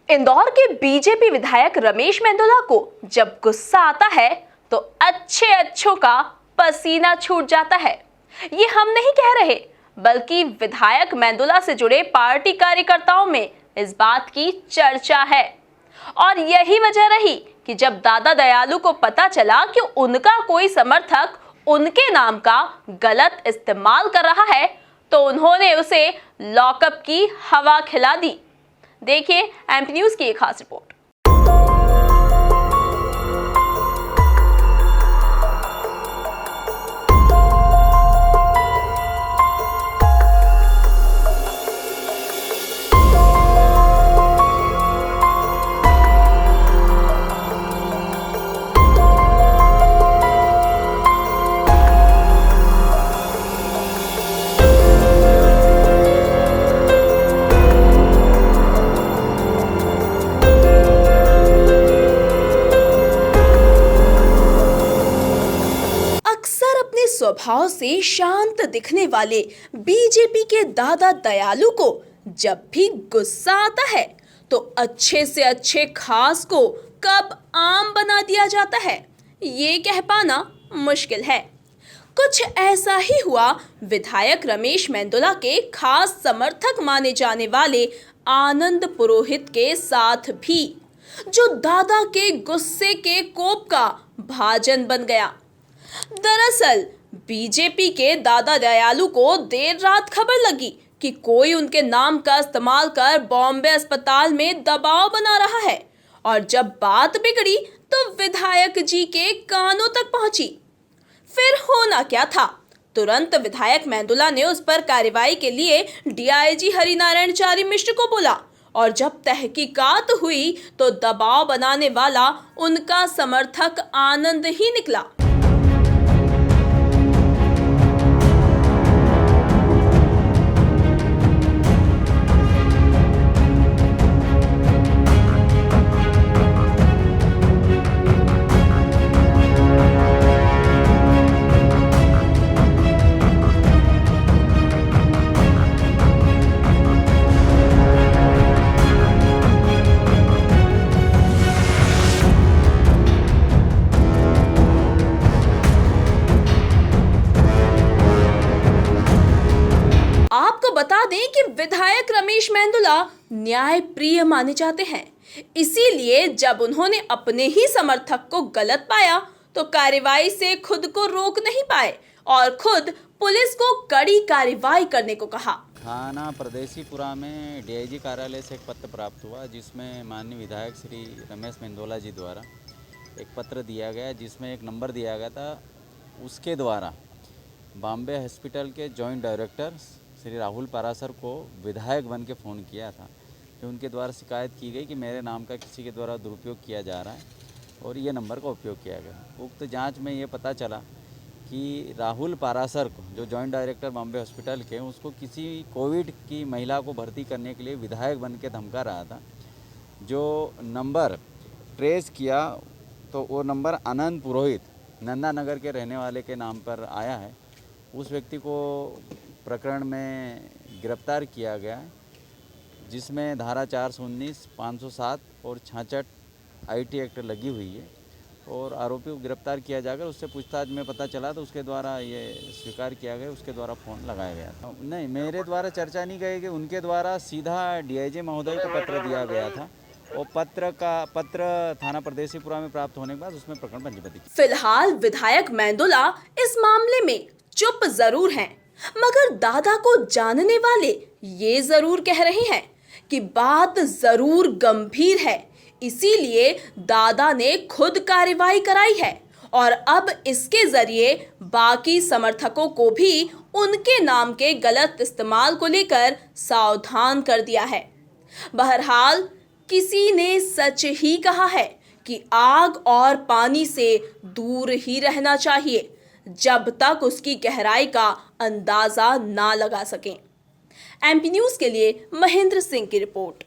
इंदौर के बीजेपी विधायक रमेश मेंदोला को जब गुस्सा आता है तो अच्छों का पसीना छूट जाता है। ये हम नहीं कह रहे, बल्कि विधायक मेंदोला से जुड़े पार्टी कार्यकर्ताओं में इस बात की चर्चा है। और यही वजह रही कि जब दादा दयालु को पता चला कि उनका कोई समर्थक उनके नाम का गलत इस्तेमाल कर रहा है, तो उन्होंने उसे लॉकअप की हवा खिला दी। देखिए एमपी न्यूज की एक खास रिपोर्ट। स्वभाव से शांत दिखने वाले बीजेपी के दादा दयालु को जब भी गुस्सा आता है तो अच्छे से अच्छे खास को कब आम बना दिया जाता है, ये कह पाना मुश्किल है। कुछ ऐसा ही हुआ विधायक रमेश मेंदोला के खास समर्थक माने जाने वाले आनंद पुरोहित के साथ भी, जो दादा के गुस्से के कोप का भाजन बन गया। दरअसल बीजेपी के दादा दयालु को देर रात खबर लगी कि कोई उनके नाम का इस्तेमाल कर बॉम्बे अस्पताल में दबाव बना रहा है, और जब बात बिगड़ी तो विधायक जी के कानों तक पहुंची। फिर होना क्या था, तुरंत विधायक मेंदोला ने उस पर कार्रवाई के लिए डीआईजी हरिनारायण चारी मिश्र को बोला, और जब तहकीकात हुई तो दबाव बनाने वाला उनका समर्थक आनंद ही निकला। आपको बता दें कि विधायक रमेश मेंदोला न्याय प्रिय माने जाते हैं, इसीलिए जब उन्होंने अपने ही समर्थक को गलत पाया तो कार्रवाई से खुद को रोक नहीं पाए और खुद पुलिस को कड़ी कार्रवाई करने को कहा। थाना परदेसीपुरा में डीआईजी कार्यालय से एक पत्र प्राप्त हुआ, जिसमें माननीय विधायक श्री रमेश मेंदोला जी द्वारा एक पत्र दिया गया, जिसमें एक नंबर दिया गया था। उसके द्वारा बॉम्बे हॉस्पिटल के जॉइंट डायरेक्टर श्री राहुल पारासर को विधायक बन के फ़ोन किया था कि उनके द्वारा शिकायत की गई कि मेरे नाम का किसी के द्वारा दुरुपयोग किया जा रहा है और ये नंबर का उपयोग किया गया। उक्त जांच में ये पता चला कि राहुल पारासर को, जो जॉइंट डायरेक्टर बॉम्बे हॉस्पिटल के, उसको किसी कोविड की महिला को भर्ती करने के लिए विधायक बन के धमका रहा था। जो नंबर ट्रेस किया तो वो नंबर आनंद पुरोहित नंदा नगर के रहने वाले के नाम पर आया है। उस व्यक्ति को प्रकरण में गिरफ्तार किया गया, जिसमें धारा 419, 507 और 66 आईटी एक्ट लगी हुई है, और आरोपी को गिरफ्तार किया जाकर उससे पूछताछ में पता चला तो उसके द्वारा ये स्वीकार किया गया, उसके द्वारा फ़ोन लगाया गया था। नहीं, मेरे द्वारा चर्चा नहीं गई कि उनके द्वारा सीधा डीआईजी महोदय को पत्र दिया गया था, और पत्र थाना परदेसीपुरा में प्राप्त होने के बाद उसमें प्रकरण पंजीबद्ध किया। फिलहाल विधायक मेंदोला इस मामले में चुप जरूर हैं, मगर दादा को जानने वाले ये जरूर कह रहे हैं कि बात जरूर गंभीर है, इसीलिए दादा ने खुद कार्रवाई कराई है और अब इसके जरिए बाकी समर्थकों को भी उनके नाम के गलत इस्तेमाल को लेकर सावधान कर दिया है। बहरहाल किसी ने सच ही कहा है कि आग और पानी से दूर ही रहना चाहिए जब तक उसकी गहराई का अंदाजा ना लगा सकें। एमपी न्यूज के लिए महेंद्र सिंह की रिपोर्ट।